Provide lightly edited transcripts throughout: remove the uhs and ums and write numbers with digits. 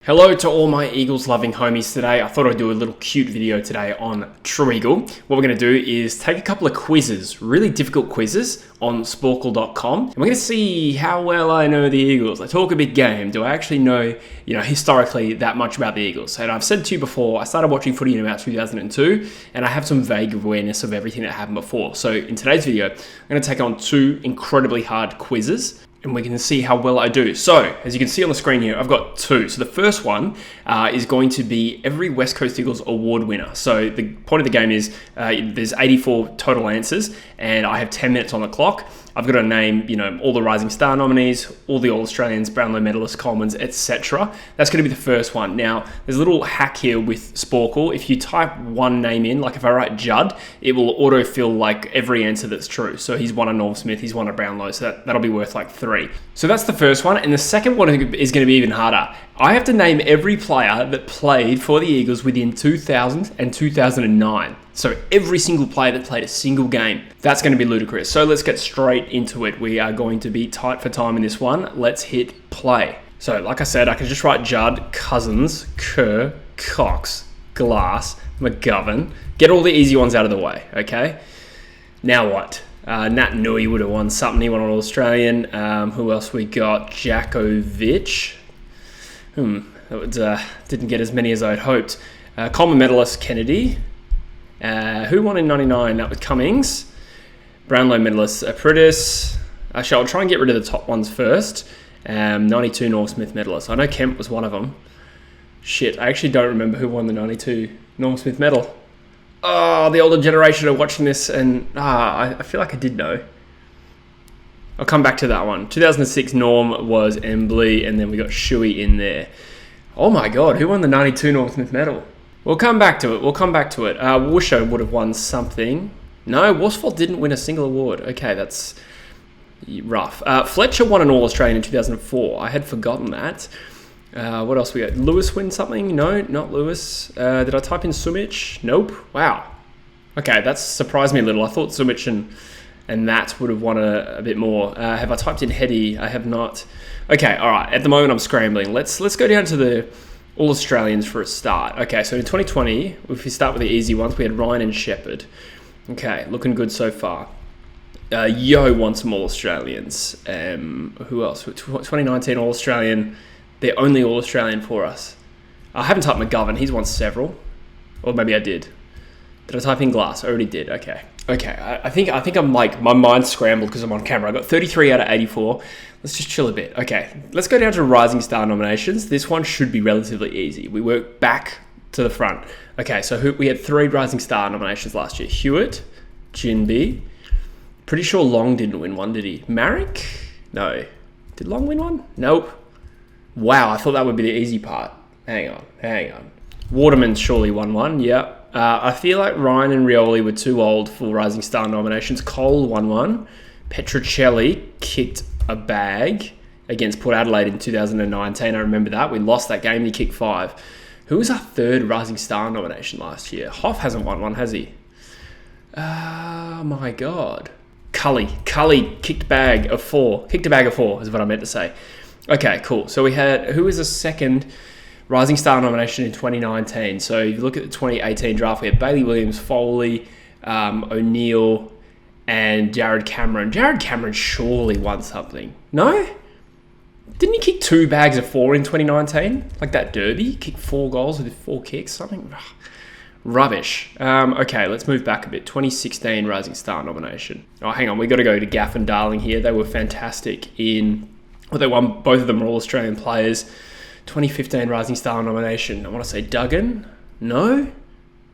Hello to all my Eagles loving homies today. I thought I'd do a little cute video today on True Eagle. What we're going to do is take a couple of quizzes, really difficult quizzes on sporkle.com. And we're going to see how well I know the Eagles. I talk a big game. Do I actually know, historically that much about the Eagles? And I've said to you before, I started watching footy in about 2002 and I have some vague awareness of everything that happened before. So in today's video, I'm going to take on two incredibly hard quizzes and we can see how well I do. So, as you can see on the screen here, I've got two. So the first one is going to be every West Coast Eagles award winner. So the point of the game is there's 84 total answers, and I have 10 minutes on the clock. I've got to name, all the Rising Star nominees, all the All-Australians, Brownlow medalists, Colemans, etc. That's going to be the first one. Now, there's a little hack here with Sporkle. If you type one name in, like if I write Judd, it will autofill like every answer that's true. So he's won a Norm Smith, he's won a Brownlow, so that'll be worth like 3. So that's the first one, and the second one is going to be even harder. I have to name every player that played for the Eagles within 2000 and 2009. So every single player that played a single game. That's going to be ludicrous. So let's get straight into it. We are going to be tight for time in this one. Let's hit play. So like I said, I can just write Judd, Cousins, Kerr, Cox, Glass, McGovern. Get all the easy ones out of the way, okay? Now what? Nat Nui would have won something. He won an All-Australian. Who else we got? Jakovic. That didn't get as many as I'd hoped. Coleman medalist Kennedy. Who won in 99? That was Cummings. Brownlow medalist Apprentice. Actually, I'll try and get rid of the top ones first. 92 Norm Smith medalist. I know Kemp was one of them. Shit, I actually don't remember who won the 92 Norm Smith medal. Oh, the older generation are watching this and I feel like I did know. I'll come back to that one. 2006 Norm was Embley, and then we got Shuey in there. Oh my God, who won the 92 Norm Smith medal? We'll come back to it. Wusho would have won something. No, Worsfold didn't win a single award. Okay, that's rough. Fletcher won an All-Australian in 2004. I had forgotten that. What else we got? Lewis win something? No, not Lewis. Did I type in Sumich? Nope. Wow. Okay, that surprised me a little. I thought Sumich and that would have won a bit more. Have I typed in Heady? I have not. Okay, all right. At the moment, I'm scrambling. Let's go down to the All-Australians for a start. Okay, so in 2020, if we start with the easy ones, we had Ryan and Shepherd. Okay, looking good so far. Yo won some All-Australians. Who else? 2019 All-Australian. The only All-Australian for us. I haven't typed McGovern. He's won several. Or maybe I did. Did I type in Glass? I already did. Okay. I think I'm like, my mind's scrambled because I'm on camera. I got 33 out of 84. Let's just chill a bit. Okay. Let's go down to Rising Star nominations. This one should be relatively easy. We work back to the front. Okay. So we had 3 Rising Star nominations last year. Hewitt, Jinby. Pretty sure Long didn't win one, did he? Marek? No. Did Long win one? Nope. Wow, I thought that would be the easy part. Hang on. Waterman surely won one, yep. I feel like Ryan and Rioli were too old for Rising Star nominations. Cole won one. Petrocelli kicked a bag against Port Adelaide in 2019. I remember that. We lost that game. He kicked 5. Who was our 3rd Rising Star nomination last year? Hoff hasn't won one, has he? Oh my God. Cully kicked a bag of 4. Kicked a bag of 4 is what I meant to say. Okay, cool. So we had, who was the 2nd Rising Star nomination in 2019? So if you look at the 2018 draft, we had Bailey Williams, Foley, O'Neill, and Jared Cameron. Jared Cameron surely won something. No? Didn't he kick 2 bags of 4 in 2019? Like that derby? He kicked 4 goals with 4 kicks? Something rubbish. Okay, let's move back a bit. 2016 Rising Star nomination. Oh, hang on. We got to go to Gaff and Darling here. They were fantastic in... Well, they won, both of them were All-Australian players. 2015 Rising Star nomination. I want to say Duggan. No,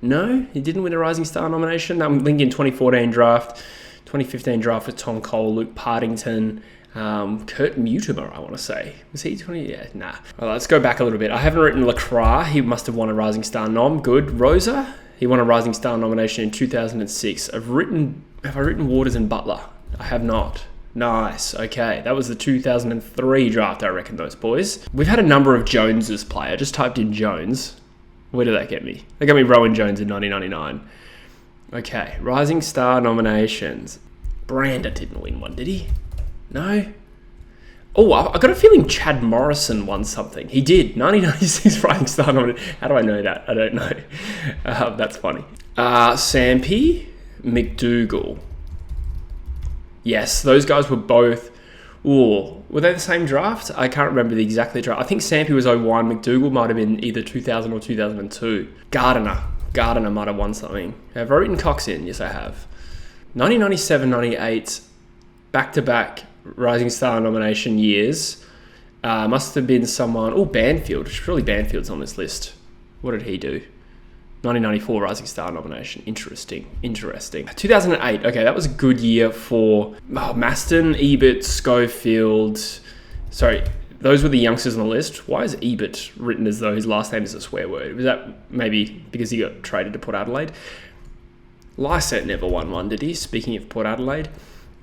he didn't win a Rising Star nomination. I'm thinking 2014 draft. 2015 draft with Tom Cole, Luke Partington, Kurt Mutimer, I want to say. Was he 20? Yeah, nah. All right, let's go back a little bit. I haven't written Lacroix. He must have won a Rising Star nom. Good. Rosa, he won a Rising Star nomination in 2006. Have I written Waters and Butler? I have not. Nice. Okay, that was the 2003 draft, I reckon, those boys. We've had a number of Joneses play. I just typed in Jones. Where did that get me? That got me Rowan Jones in 1999. Okay, Rising Star nominations. Brander didn't win one, did he? No? Oh, I got a feeling Chad Morrison won something. He did. 1996 Rising Star nomination. How do I know that? I don't know. That's funny. Sampi, McDougall. Yes, those guys were both... Ooh, were they the same draft? I can't remember the exact draft. I think Sampi was 01. McDougall might have been either 2000 or 2002. Gardiner might have won something. Have I written Cox in? Yes, I have. 1997, 98, back-to-back Rising Star nomination years. Must have been someone... Oh, Banfield. Surely Banfield's on this list. What did he do? 1994 Rising Star nomination. Interesting. 2008. Okay, that was a good year for Maston, Ebert, Schofield. Sorry, those were the youngsters on the list. Why is Ebert written as though his last name is a swear word? Was that maybe because he got traded to Port Adelaide? Lysett never won one, did he? Speaking of Port Adelaide.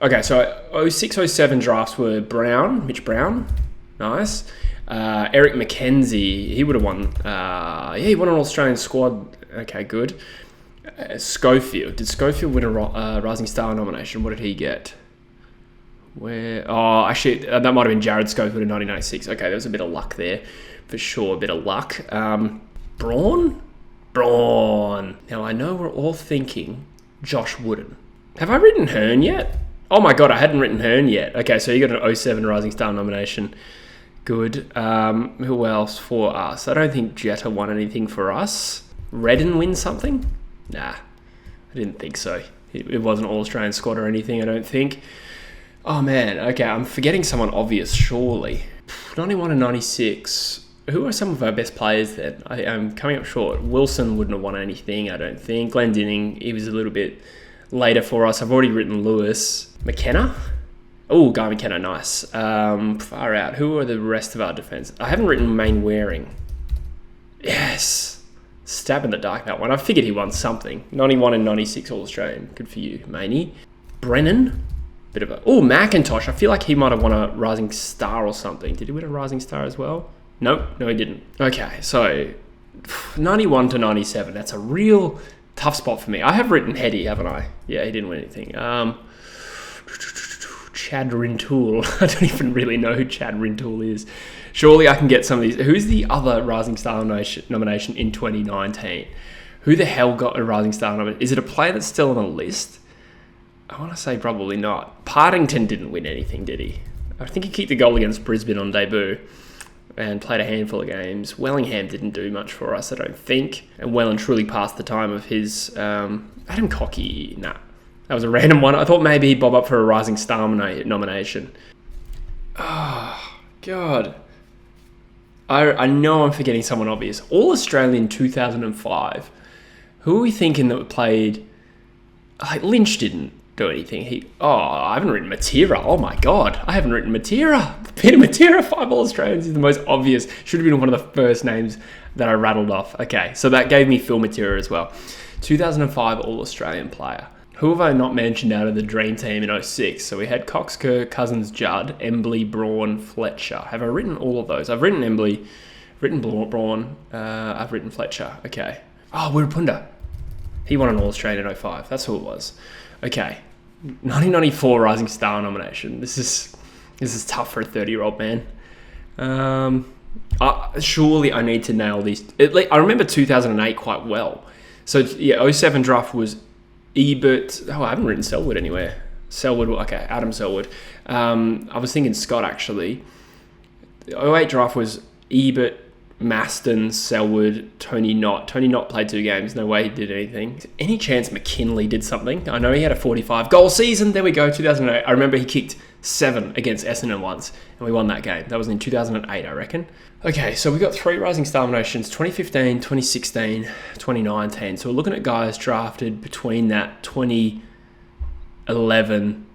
Okay, so 06, 07 drafts were Mitch Brown. Nice. Eric McKenzie, he would have won. He won an Australian squad. Okay, good. Schofield. Did Schofield win a Rising Star nomination? What did he get? Actually, that might have been Jared Schofield in 1996. Okay, there was a bit of luck there, for sure. A bit of luck. Braun. Now, I know we're all thinking Josh Wooden. Have I written Hearn yet? Oh my God, I hadn't written Hearn yet. Okay, so you got an 07 Rising Star nomination. Good. Who else for us? I don't think Jetta won anything for us. Redden win something? Nah, I didn't think so. It wasn't All-Australian squad or anything, I don't think. Oh man, okay, I'm forgetting someone obvious, surely. 91 and 96. Who are some of our best players then? I'm coming up short. Wilson wouldn't have won anything, I don't think. Glendinning, he was a little bit later for us. I've already written Lewis. McKenna? Oh, Guy McKenna, nice. Far out. Who are the rest of our defence? I haven't written Main Waring. Yes. Stab in the dark, that one. I figured he won something. 91 and 96 All-Australian. Good for you, Maney. Brennan? Bit of a... Oh, McIntosh. I feel like he might have won a Rising Star or something. Did he win a Rising Star as well? Nope. No, he didn't. Okay, so 91 to 97. That's a real tough spot for me. I have written Heady, haven't I? Yeah, he didn't win anything. Chad Rintoul. I don't even really know who Chad Rintoul is. Surely I can get some of these. Who's the other Rising Star nomination in 2019? Who the hell got a Rising Star nomination? Is it a player that's still on the list? I want to say probably not. Partington didn't win anything, did he? I think he kicked a goal against Brisbane on debut and played a handful of games. Wellingham didn't do much for us, I don't think. And well and truly past the time of his... Adam Cocky, nah. That was a random one. I thought maybe he'd bob up for a Rising Star nomination. Oh, God. I know I'm forgetting someone obvious. All-Australian 2005. Who are we thinking that played... Like, Lynch didn't do anything. I haven't written Matera. Oh, my God. I haven't written Matera. Peter Matera, 5 All-Australians is the most obvious. Should have been one of the first names that I rattled off. Okay, so that gave me Phil Matera as well. 2005 All-Australian player. Who have I not mentioned out of the Dream Team in 06? So we had Cox, Kerr, Cousins, Judd, Embley, Braun, Fletcher. Have I written all of those? I've written Embley, written Braun, I've written Fletcher. Okay. Oh, Wirrapunda. He won an All-Australian in 05. That's who it was. Okay. 1994 Rising Star nomination. This is tough for a 30-year-old man. Surely I need to nail these. I remember 2008 quite well. So, yeah, 07 draft was... Ebert. I haven't written Selwood anywhere. Selwood. Okay, Adam Selwood. I was thinking Scott, actually. The 08 draft was Ebert, Maston, Selwood, Tony Knott. Tony Knott played 2 games. No way he did anything. Any chance McKinley did something? I know he had a 45-goal season. There we go, 2008. I remember he kicked 7 against Essendon once, and we won that game. That was in 2008, I reckon. Okay, so we got 3 Rising Star nominations, 2015, 2016, 2019. So we're looking at guys drafted between that 2011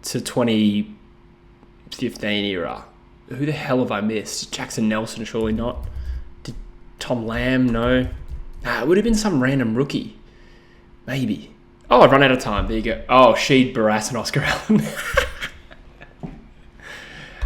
to 2015 era. Who the hell have I missed? Jackson Nelson, surely not. Did Tom Lamb? No. It would have been some random rookie. Maybe. Oh, I've run out of time. There you go. Oh, Sheed, Barras, and Oscar Allen.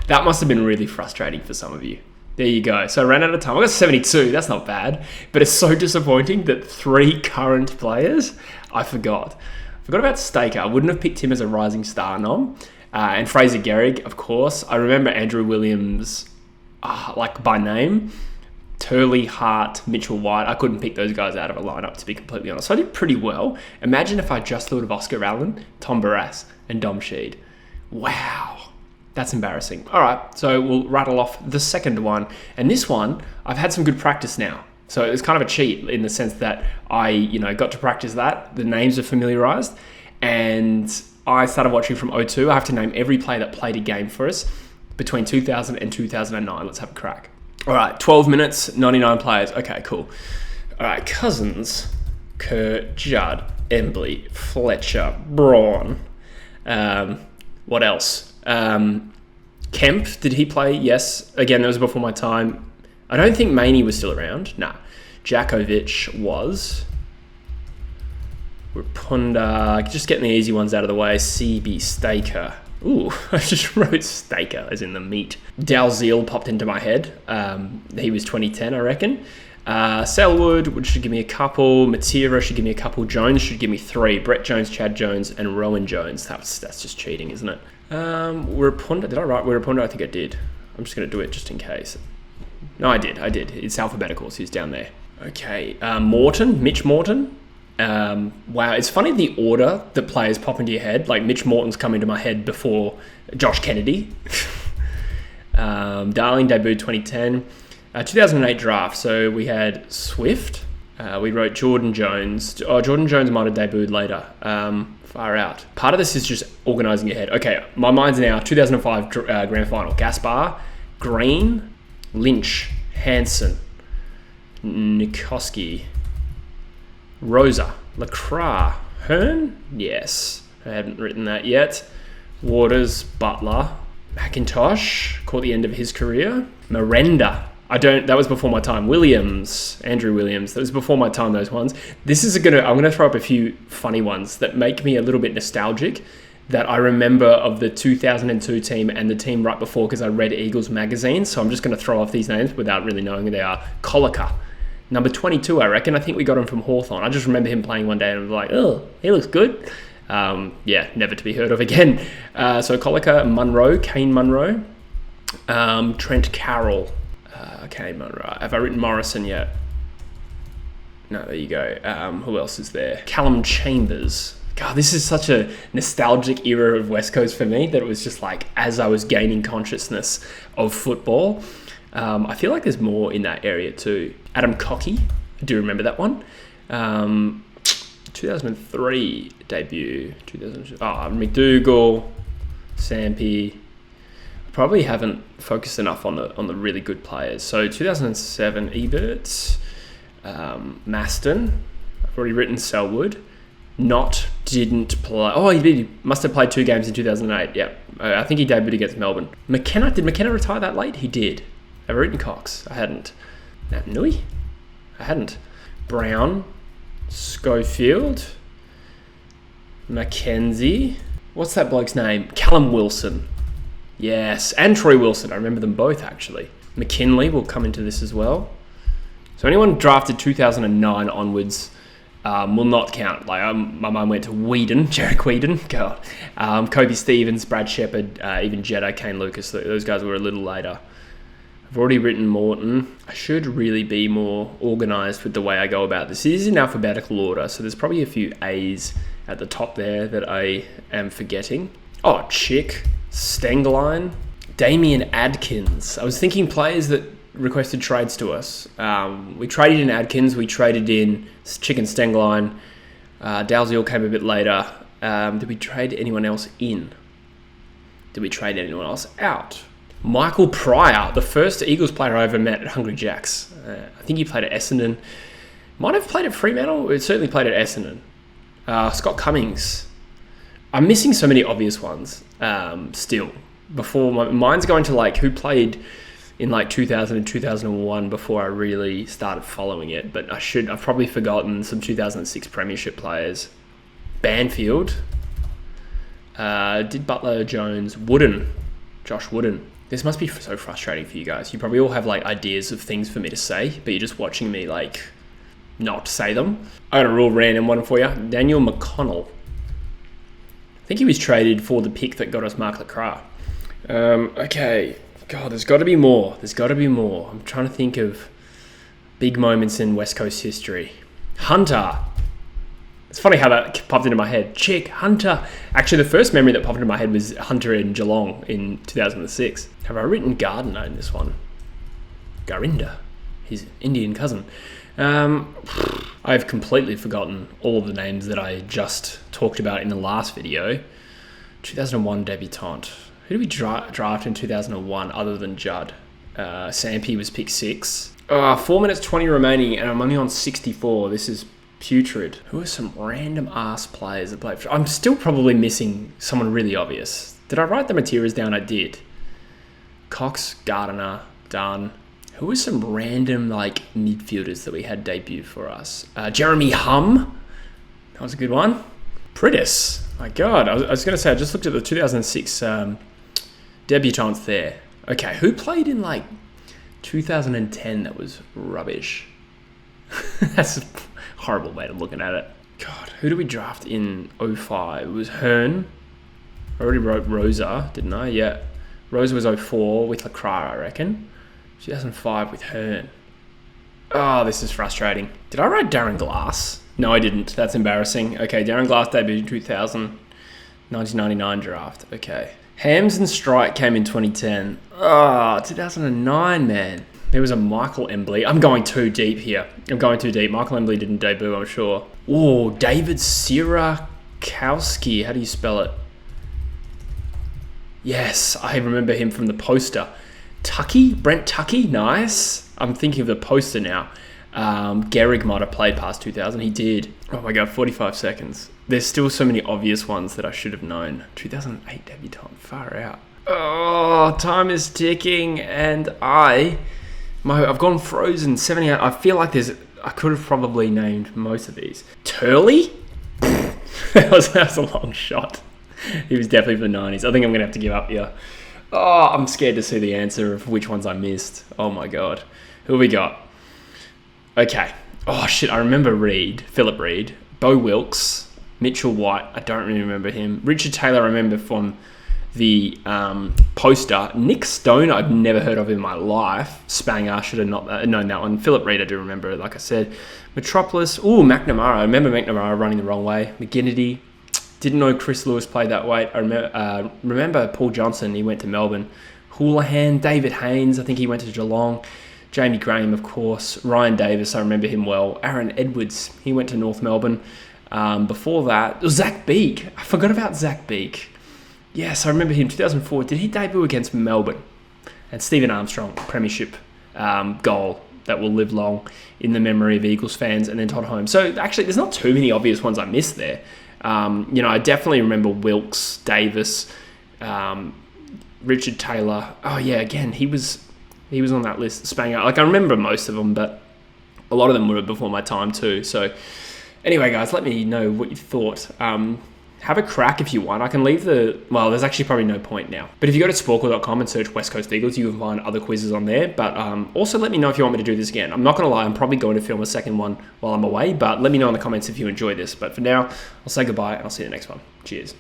That must have been really frustrating for some of you. There you go. So I ran out of time. I got 72. That's not bad. But it's so disappointing that 3 current players, I forgot. I forgot about Staker. I wouldn't have picked him as a Rising Star nom. And Fraser Gehrig, of course. I remember Andrew Williams, like by name. Turley, Hart, Mitchell White. I couldn't pick those guys out of a lineup, to be completely honest. So I did pretty well. Imagine if I just thought of Oscar Allen, Tom Barrass, and Dom Sheed. Wow. That's embarrassing. All right, so we'll rattle off the second one. And this one, I've had some good practice now. So it was kind of a cheat in the sense that I, got to practice that. The names are familiarized. And I started watching from '02. I have to name every player that played a game for us between 2000 and 2009. Let's have a crack. All right, 12 minutes, 99 players. Okay, cool. All right, Cousins, Kerr, Judd, Embley, Fletcher, Braun. What else? Kemp, did he play? Yes. Again, that was before my time. I don't think Maney was still around. Nah. Jakovic was. Rapunda, just getting the easy ones out of the way. CB Staker. Ooh, I just wrote Staker as in the meat. Dalziel popped into my head. He was 2010, I reckon. Selwood, which should give me a couple. Matera should give me a couple. Jones should give me 3. Brett Jones, Chad Jones, and Rowan Jones. That's just cheating, isn't it? Rapunda, did I write Rapunda? I think I did. I'm just going to do it just in case. No, I did. It's alphabetical, so he's down there. Okay, Mitch Morton. Wow, it's funny the order that players pop into your head. Like Mitch Morton's come into my head before Josh Kennedy. Darling debuted 2010. 2008 draft, so we had Swift. We wrote Jordan Jones. Jordan Jones might have debuted later. Far out. Part of this is just organising your head. Okay, my mind's now 2005 grand final. Gaspar, Green, Lynch, Hansen, Nikoski, Rosa, Lacroix, Hearn? Yes. I haven't written that yet. Waters, Butler, McIntosh, caught the end of his career. Miranda. That was before my time. Williams, Andrew Williams. That was before my time, those ones. I'm gonna throw up a few funny ones that make me a little bit nostalgic that I remember of the 2002 team and the team right before because I read Eagles magazine. So I'm just gonna throw off these names without really knowing who they are. Colica. Number 22, I reckon. I think we got him from Hawthorn. I just remember him playing one day and I was like, oh, he looks good. Never to be heard of again. So Colica, Munro, Kane Munro, Trent Carroll, Kane Munro. Have I written Morrison yet? No, there you go. Who else is there? Callum Chambers. God, this is such a nostalgic era of West Coast for me that it was just like as I was gaining consciousness of football. I feel like there's more in that area too. Adam Cockey, I do remember that one. 2003 debut. McDougall, Sampi. Probably haven't focused enough on the really good players. So 2007 Ebert, Maston. I've already written Selwood. Didn't play. Oh, he must have played 2 games in 2008. Yeah, I think he debuted against Melbourne. McKenna, did McKenna retire that late? He did. Have I written Cox? I hadn't. Nui? I hadn't. Brown, Schofield, Mackenzie. What's that bloke's name? Callum Wilson. Yes, and Troy Wilson. I remember them both, actually. McKinley will come into this as well. So anyone drafted 2009 onwards will not count. Like my mind went to Whedon, Jarek Whedon. God. Kobe Stevens, Brad Shepherd, even Jetta, Kane Lucas. Those guys were a little later. I've already written Morton. I should really be more organised with the way I go about this. It is in alphabetical order, so there's probably a few A's at the top there that I am forgetting. Oh, Chick, Stengline, Damien Adkins. I was thinking players that requested trades to us. We traded in Adkins, we traded in Chick and Stengline. Dalziel came a bit later. Did we trade anyone else in? Did we trade anyone else out? Michael Pryor, the first Eagles player I ever met at Hungry Jack's. I think he played at Essendon. Might have played at Fremantle. It certainly played at Essendon. Scott Cummings. I'm missing so many obvious ones still. Before my mind's going to like who played in like 2000 and 2001 before I really started following it. But I've probably forgotten some 2006 Premiership players. Banfield. Did Butler, Jones, Josh Wooden. This must be so frustrating for you guys. You probably all have like ideas of things for me to say, but you're just watching me like not say them. I got a real random one for you. Daniel McConnell. think he was traded for the pick that got us Mark Lacroix. Okay. God, there's got to be more. I'm trying to think of big moments in West Coast history. Hunter. It's funny how that popped into my head. Chick, Hunter. Actually, the first memory that popped into my head was Hunter in Geelong in 2006. Have I written Gardiner in this one? Garinda, his Indian cousin. I've completely forgotten all of the names that I just talked about in the last video. 2001 debutante. Who did we draft in 2001 other than Judd? Sampi was pick 6. 4 minutes 20 remaining, and I'm only on 64. This is putrid. Who are some random ass players that played? I'm still probably missing someone really obvious. Did I write the materials down? I did. Cox, Gardiner, Dunn. Who are some random midfielders that we had debut for us? Jeremy Hum. That was a good one. Pritis. My God. I was going to say, I just looked at the 2006 debutants there. Okay, who played in 2010 that was rubbish? That's a horrible way of looking at it. God, who did we draft in 05? It was Hearn. I already wrote Rosa, didn't I? Yeah. Rosa was 04 with Lacroix, I reckon. 2005 with Hearn. Oh, this is frustrating. Did I write Darren Glass? No, I didn't. That's embarrassing. Okay, Darren Glass debuted in 2000. 1999 draft. Okay. Hams and Strike came in 2010. 2009, man. There was a Michael Embley. I'm going too deep here. Michael Embley didn't debut, I'm sure. Oh, David Sirakowski. How do you spell it? Yes, I remember him from the poster. Brent Tucky, nice. I'm thinking of the poster now. Gehrig might have played past 2000. He did. Oh my God, 45 seconds. There's still so many obvious ones that I should have known. 2008 debutant, far out. Oh, time is ticking, and I've gone frozen. 78. I feel like I could have probably named most of these. Turley? that was a long shot. He was definitely for the 90s. I think I'm going to have to give up here. Oh, I'm scared to see the answer of which ones I missed. Oh my God. Who have we got? Okay. Oh shit, I remember Philip Reed, Bo Wilkes, Mitchell White. I don't really remember him. Richard Taylor, I remember from the poster. Nick Stone, I've never heard of in my life. Spanger, should have not known that one. Philip Reed, I do remember, like I said. Metropolis. Ooh, McNamara. I remember McNamara running the wrong way. McGinnity. Didn't know Chris Lewis played that way. I remember Paul Johnson. He went to Melbourne. Houlihan. David Haynes. I think he went to Geelong. Jamie Graham, of course. Ryan Davis. I remember him well. Aaron Edwards. He went to North Melbourne. Before that, it was Zach Beak. I forgot about Zach Beak. Yes, I remember him. 2004. Did he debut against Melbourne? And Stephen Armstrong, premiership goal that will live long in the memory of Eagles fans. And then Todd Holmes. So actually, there's not too many obvious ones I missed there. I definitely remember Wilkes, Davis, Richard Taylor. Oh yeah, again, he was on that list. Spanger. I remember most of them, but a lot of them were before my time too. So anyway, guys, let me know what you thought. Have a crack if you want. I can leave there's actually probably no point now. But if you go to sporkle.com and search West Coast Eagles, you can find other quizzes on there. But also let me know if you want me to do this again. I'm not going to lie, I'm probably going to film a second one while I'm away, but let me know in the comments if you enjoy this. But for now, I'll say goodbye and I'll see you in the next one. Cheers.